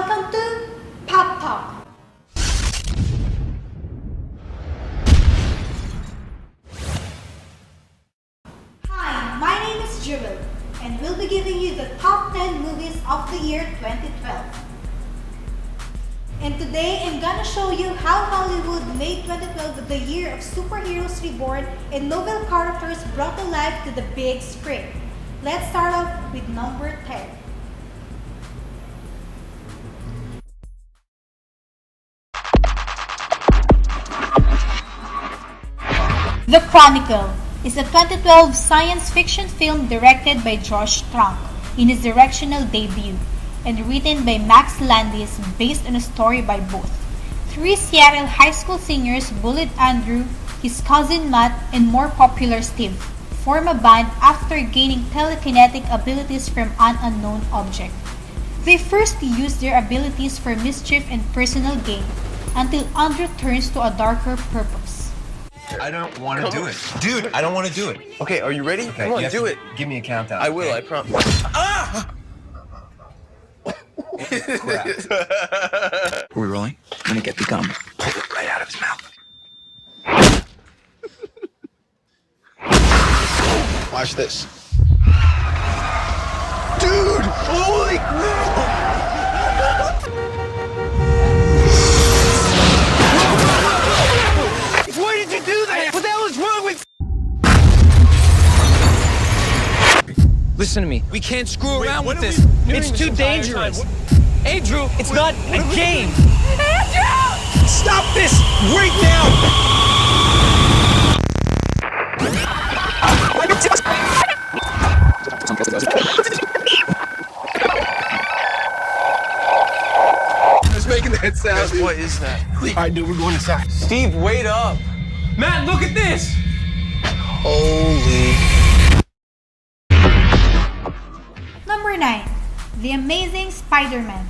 welcome to Pop Talk. Hi, my name is Jewel, and we'll be giving you the top 10 movies of the year 2012. And today, I'm gonna show you how Hollywood made 2012 the year of superheroes reborn and novel characters brought to life to the big screen. Let's start off with number 10. The Chronicle is a 2012 science fiction film directed by Josh Trank in his directorial debut and written by Max Landis based on a story by both. Three Seattle high school seniors bullied Andrew, his cousin Matt, and more popular Steve, form a band after gaining telekinetic abilities from an unknown object. They first use their abilities for mischief and personal gain until Andrew turns to a darker purpose. I don't want to do it. Dude, I don't want to do it. Okay, are you ready? Okay, Come on, do it. Give me a countdown. I will, okay? I promise. Ah! Crap. Are we rolling? I'm gonna get the gum. Pull it right out of his mouth. Watch this. Dude! Holy crap! Why did you do that? What the hell is wrong with... Listen to me. We can't screw around with this. It's too dangerous. Andrew, it's not a game. Andrew! Stop this right now! Just making that sound. Guys, what is that? All right, dude, we're going inside. Steve, wait up. Matt, look at this. Holy. Number 9. The Amazing Spider-Man.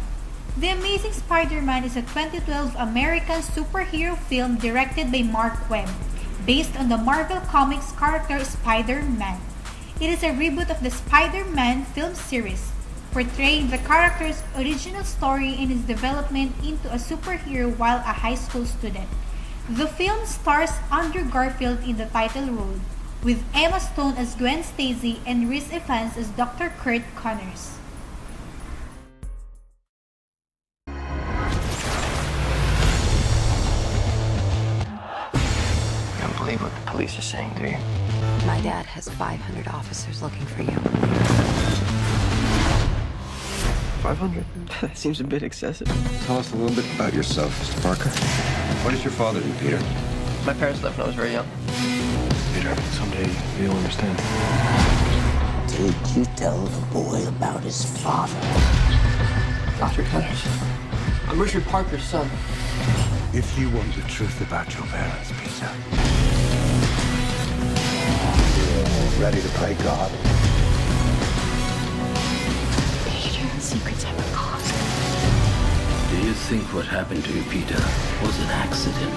The Amazing Spider-Man is a 2012 American superhero film directed by Mark Webb, based on the Marvel Comics character Spider-Man. It is a reboot of the Spider-Man film series, portraying the character's original story and his development into a superhero while a high school student. The film stars Andrew Garfield in the title role, with Emma Stone as Gwen Stacy and Rhys Ifans as Dr. Kurt Connors. I don't believe what the police are saying, do you? My dad has 500 officers looking for you. 500? That seems a bit excessive. Tell us a little bit about yourself, Mr. Parker. What does your father do, Peter? My parents left when I was very young. Peter, someday you'll understand. Did you tell the boy about his father? Dr. Connors. I'm Richard Parker's son. If you want the truth about your parents, Peter, you're ready to play God. Peter, secrets have a cost. Do you think what happened to you, Peter, was an accident?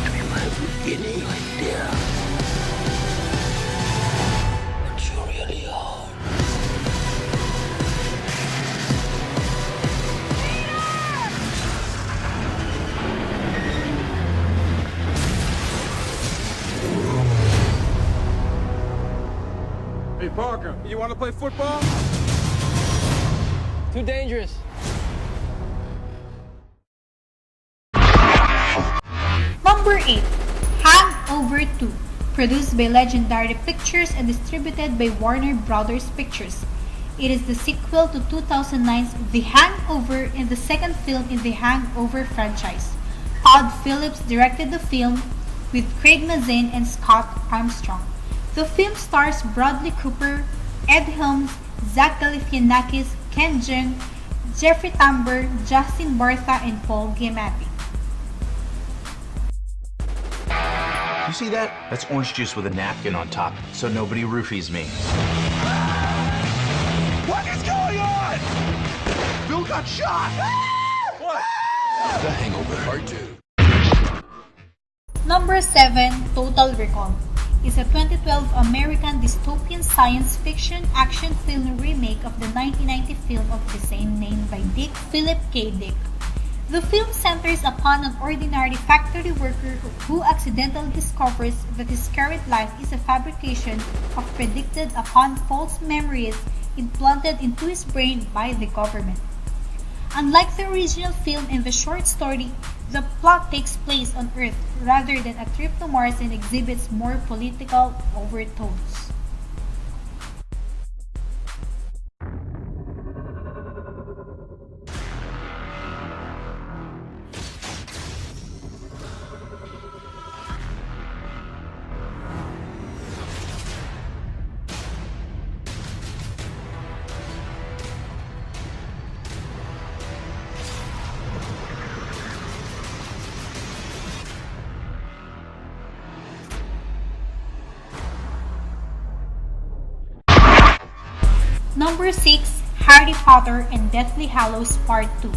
Do you have any idea what you really are? Hey, Parker, you want to play football? Too dangerous. Number 8. Hangover 2, produced by Legendary Pictures and distributed by Warner Brothers Pictures. It is the sequel to 2009's The Hangover and the second film in the Hangover franchise. Todd Phillips directed the film with Craig Mazin and Scott Armstrong. The film stars Bradley Cooper, Ed Helms, Zach Galifianakis, Ken Jeong, Jeffrey Tambor, Justin Bartha, and Paul Giamatti. You see that? That's orange juice with a napkin on top, so nobody roofies me. What is going on? Bill got shot! What? The Hangover Part 2. Number 7. Total Recall. is a 2012 American dystopian science fiction action film remake of the 1990 film of the same name by Philip K. Dick. The film centers upon an ordinary factory worker who accidentally discovers that his current life is a fabrication of predicted upon false memories implanted into his brain by the government. Unlike the original film and the short story, the plot takes place on Earth rather than a trip to Mars and exhibits more political overtones. Number 6, Harry Potter and Deathly Hallows Part 2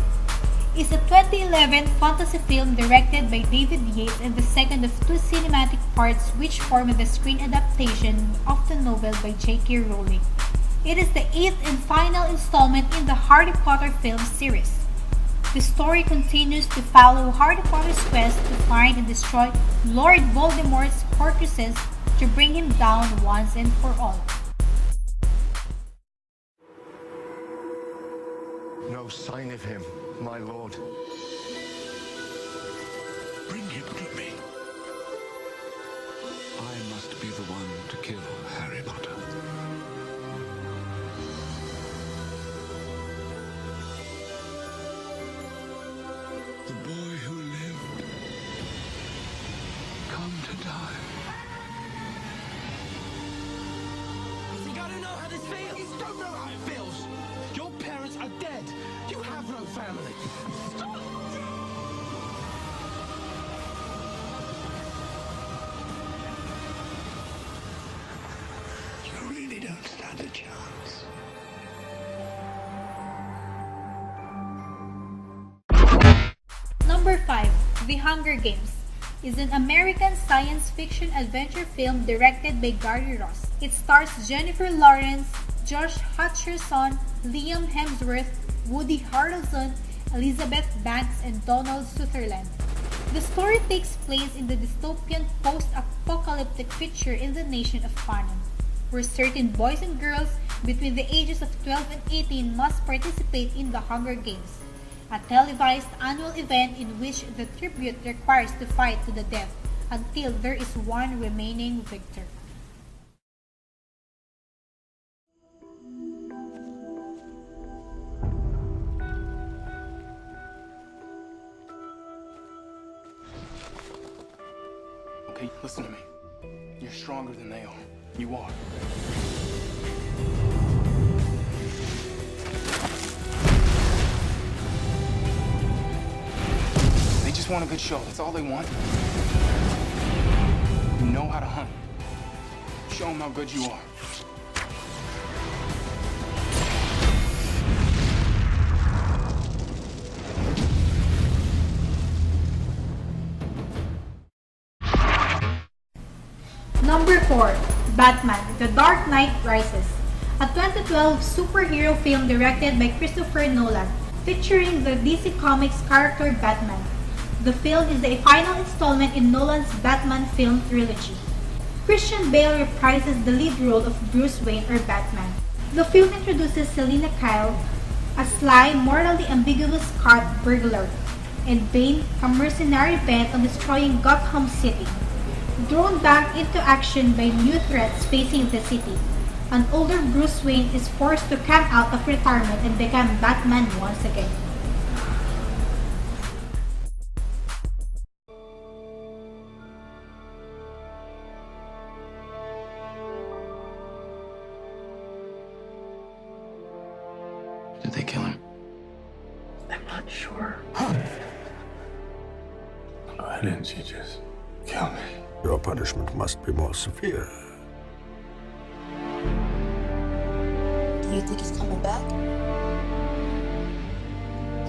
is a 2011 fantasy film directed by David Yates and the second of two cinematic parts which form the screen adaptation of the novel by J.K. Rowling. It is the 8th and final installment in the Harry Potter film series. The story continues to follow Harry Potter's quest to find and destroy Lord Voldemort's Horcruxes to bring him down once and for all. No sign of him, my lord. Bring him to me. I must be the one to kill Harry Potter. The boy who lived, come to die. You think I don't know how this feels? You don't know how it feels. Your parents are dead. You have no family. Stop! You really don't stand a chance. Number 5, The Hunger Games is an American science fiction adventure film directed by Gary Ross. It stars Jennifer Lawrence, Josh Hutcherson, Liam Hemsworth, Woody Harrelson, Elizabeth Banks, and Donald Sutherland. The story takes place in the dystopian post-apocalyptic future in the nation of Panem, where certain boys and girls between the ages of 12 and 18 must participate in the Hunger Games, a televised annual event in which the tribute requires to fight to the death until there is one remaining victor. Okay, listen to me. You're stronger than they are. You are. They just want a good show. That's all they want. You know how to hunt. Show them how good you are. Number 4, Batman: The Dark Knight Rises, a 2012 superhero film directed by Christopher Nolan, featuring the DC Comics character Batman. The film is the final installment in Nolan's Batman film trilogy. Christian Bale reprises the lead role of Bruce Wayne or Batman. The film introduces Selina Kyle, a sly, morally ambiguous cat burglar, and Bane, a mercenary bent on destroying Gotham City. Drawn back into action by new threats facing the city, an older Bruce Wayne is forced to come out of retirement and become Batman once again. Did they kill him? I'm not sure. Why didn't you just kill me? Your punishment must be more severe. Do you think he's coming back?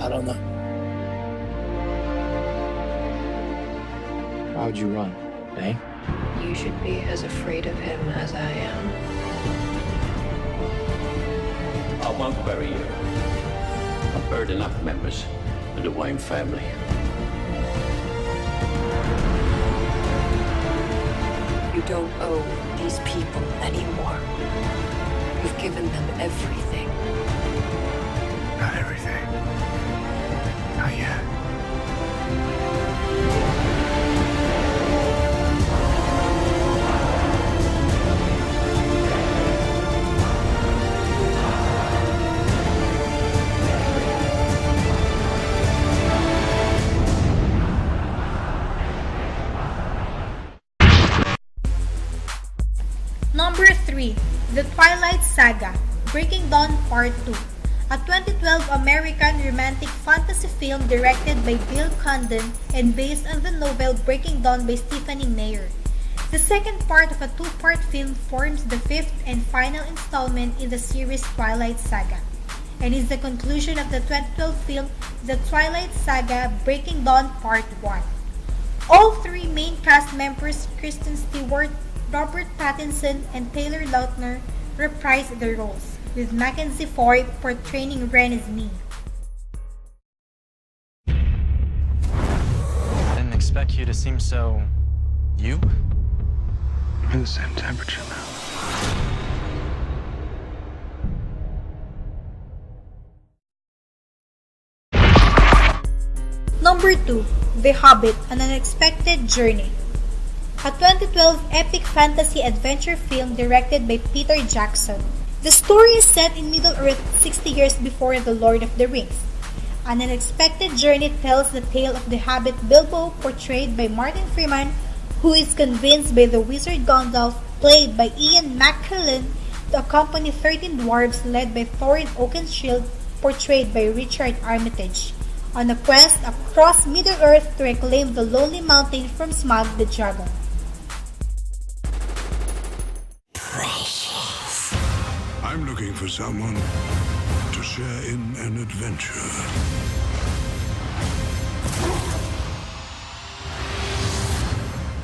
I don't know. Why would you run, eh? You should be as afraid of him as I am. I won't bury you. I've buried enough members of the Wayne family. You don't owe these people anymore. You've given them everything. Not everything. Not yet. Number 3. The Twilight Saga, Breaking Dawn Part 2, a 2012 American romantic fantasy film directed by Bill Condon and based on the novel Breaking Dawn by Stephanie Meyer. The second part of a two-part film forms the fifth and final installment in the series Twilight Saga, and is the conclusion of the 2012 film The Twilight Saga Breaking Dawn Part 1. All three main cast members, Kristen Stewart, Robert Pattinson, and Taylor Lautner, reprised their roles, with Mackenzie Foy portraying Ren as me. Didn't expect you to seem so... you? We're the same temperature now. Number 2. The Hobbit, An Unexpected Journey, a 2012 epic fantasy adventure film directed by Peter Jackson. The story is set in Middle-earth 60 years before The Lord of the Rings. An Unexpected Journey tells the tale of the hobbit Bilbo, portrayed by Martin Freeman, who is convinced by the wizard Gandalf, played by Ian McKellen, to accompany 13 dwarves led by Thorin Oakenshield, portrayed by Richard Armitage, on a quest across Middle-earth to reclaim the Lonely Mountain from Smaug the Dragon. I'm looking for someone to share in an adventure.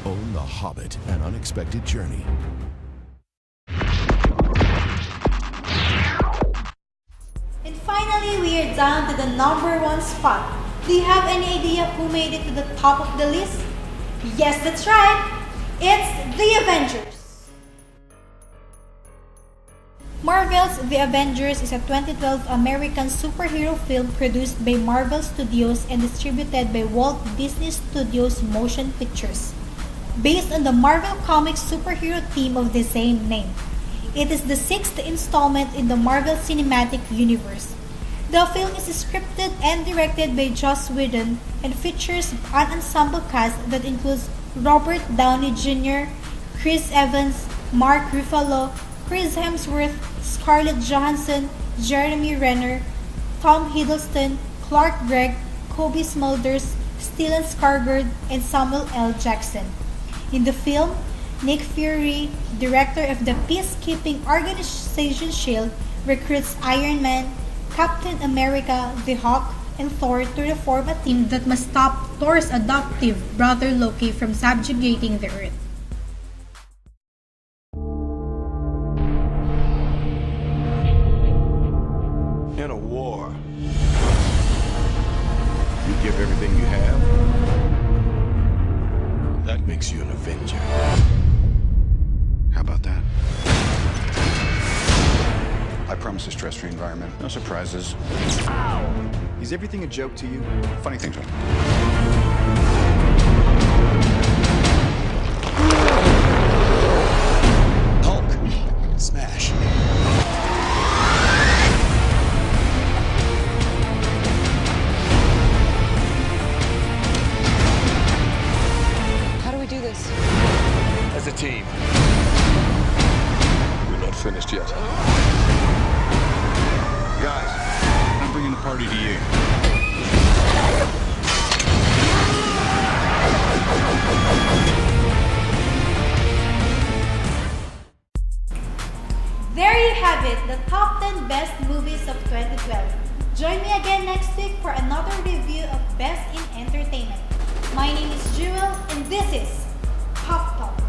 Own The Hobbit, An Unexpected Journey. And finally, we are down to the number 1 spot. Do you have any idea who made it to the top of the list? Yes, that's right! It's The Avengers! Marvel's The Avengers is a 2012 American superhero film produced by Marvel Studios and distributed by Walt Disney Studios Motion Pictures, based on the Marvel Comics superhero theme of the same name. It is the 6th installment in the Marvel Cinematic Universe. The film is scripted and directed by Joss Whedon and features an ensemble cast that includes Robert Downey Jr., Chris Evans, Mark Ruffalo, Chris Hemsworth, Scarlett Johansson, Jeremy Renner, Tom Hiddleston, Clark Gregg, Kobe Smulders, Stellan Skarsgård, and Samuel L. Jackson. In the film, Nick Fury, director of the peacekeeping organization S.H.I.E.L.D., recruits Iron Man, Captain America, the Hulk, and Thor to form a team that must stop Thor's adoptive brother Loki from subjugating the Earth. In a war, you give everything you have. That makes you an Avenger. How about that? I promise a stress-free environment. No surprises. Is everything a joke to you? Funny things are. Hulk. Smash. How do we do this? As a team. We're not finished yet. Guys, I'm bringing the party to you. There you have it, the top 10 best movies of 2012. Join me again next week for another review of Best in Entertainment. My name is Jewel, and this is Pop Talk.